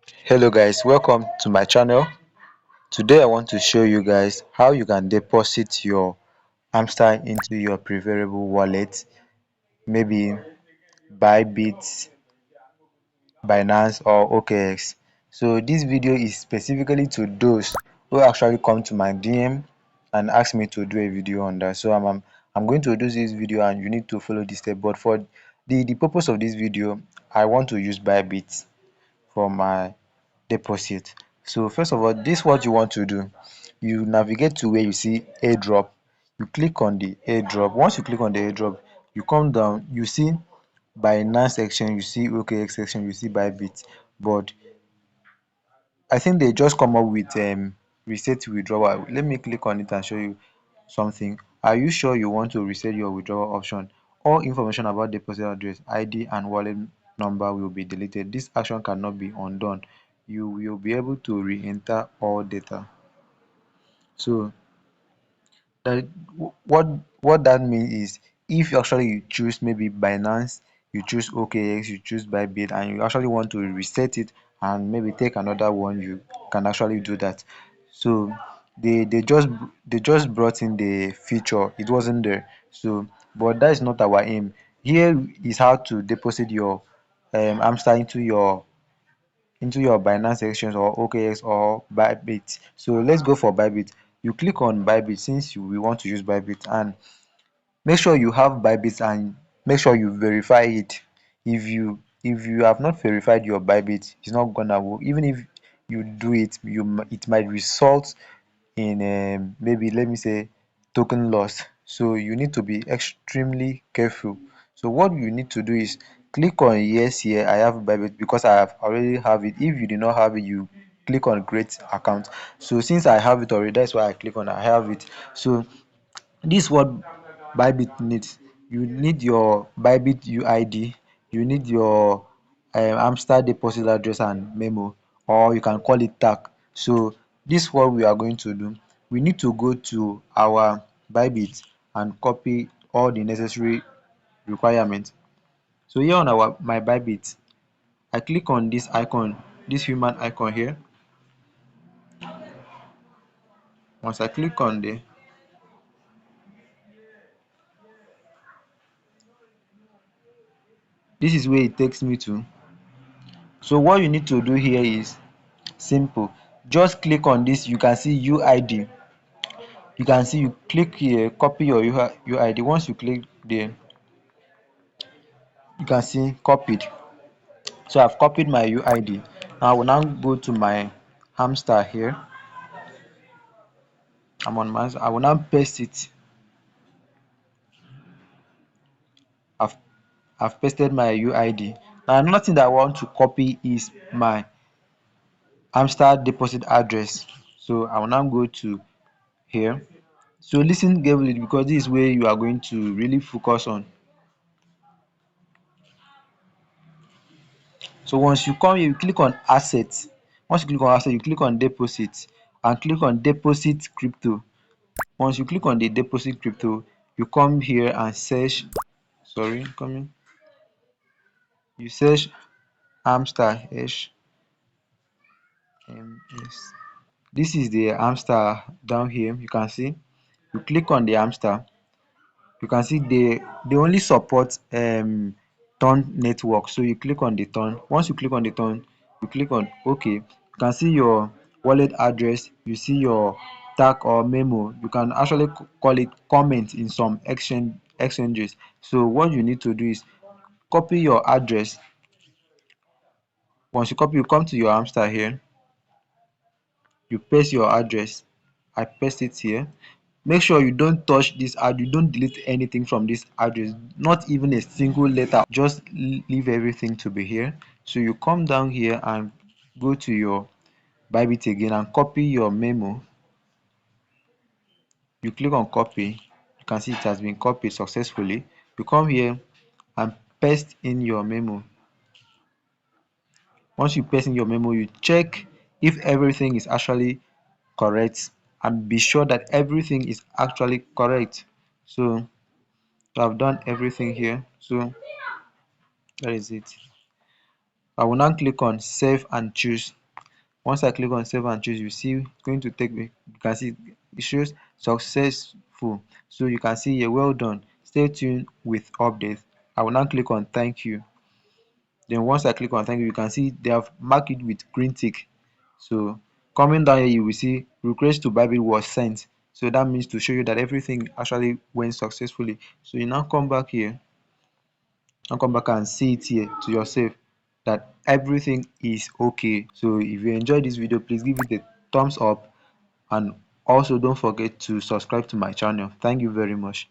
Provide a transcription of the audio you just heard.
Hello guys, welcome to my channel. Today I want to show you guys how you can deposit your hamster into your preferable wallet, maybe bybit, Binance or OKX. So this video is specifically to those who actually come to my DM and ask me to do a video on that. So I'm going to do this video and you need to follow this step. But for the purpose of this video, I want to use bybit for my deposit. So first of all, this is what you want to do. You navigate to where you see airdrop. You click on the airdrop. Once you click on the airdrop, you come down, you see Binance section, you see OKX section, you see Bybit. But I think they just come up with reset withdrawal. Let me click on it and show you something. Are you sure you want to reset your withdrawal option? All information about deposit address, ID, and wallet number will be deleted. This action cannot be undone. You will be able to re-enter all data. So that what that means is if actually you choose maybe Binance, you choose OKX, you choose Bybit, and you actually want to reset it and maybe take another one, you can actually do that. So they just brought in the feature. It wasn't there. So but that is not our aim. Here is how to deposit your hamster into your Binance exchange or OKX or Bybit. So let's go for Bybit. You click on Bybit since we want to use Bybit, and make sure you have Bybit and make sure you verify it. If you have not verified your Bybit, it's not gonna work. Even if you do it, it might result in maybe let me say token loss. So you need to be extremely careful. So what you need to do is click on yes here. I have Bybit because I have already have it. If you do not have it, you click on create account. So since I have it already, that's why I click on I have it. So this what Bybit needs. You need your Bybit UID, you need your hamster deposit address and memo, or you can call it tag. So this is what we are going to do. We need to go to our Bybit and copy all the necessary requirements. So here on our my Bybit, I click on this icon, this human icon here. Once I click on there, this is where it takes me to. So what you need to do here is simple. Just click on this. You can see UID. You can see you click here, copy your UID. Once you click there, you can see copied. So I've copied my UID. Now I will now go to my hamster here. I'm on my. I will now paste it. I've I've pasted my UID. Now another thing that I want to copy is my hamster deposit address. So I will now go to here. So listen carefully because this is where you are going to really focus on. So once you come here, you click on assets. Once you click on asset, you click on deposit and click on deposit crypto. Once you click on the deposit crypto, you come here and search. Sorry, coming. You search hamster HMS. This is the hamster down here. You can see. You click on the hamster. You can see they only support turn network. So you click on the turn. Once you click on the turn, you click on OK. You can see your wallet address. You see your tag or memo. You can actually call it comment in some exchanges. So what you need to do is copy your address. Once you copy, you come to your hamster here. You paste your address. I paste it here. Make sure you don't touch this ad, you don't delete anything from this address, not even a single letter. Just leave everything to be here. So you come down here and go to your Bybit again and copy your memo. You click on copy. You can see it has been copied successfully. You come here and paste in your memo. Once you paste in your memo, you check if everything is actually correct and be sure that everything is actually correct. So I've done everything here. So that is it. I will now click on save and choose. Once I click on save and choose, you see it's going to take me, you can see it shows successful. So you can see here, well done, stay tuned with updates. I will now click on thank you. Then once I click on thank you, you can see they have marked it with green tick. So coming down here, you will see request to bybit was sent. So that means to show you that everything actually went successfully. So you now come back here and come back and see it here to yourself that everything is okay. So if you enjoyed this video, please give it a thumbs up, and also don't forget to subscribe to my channel. Thank you very much.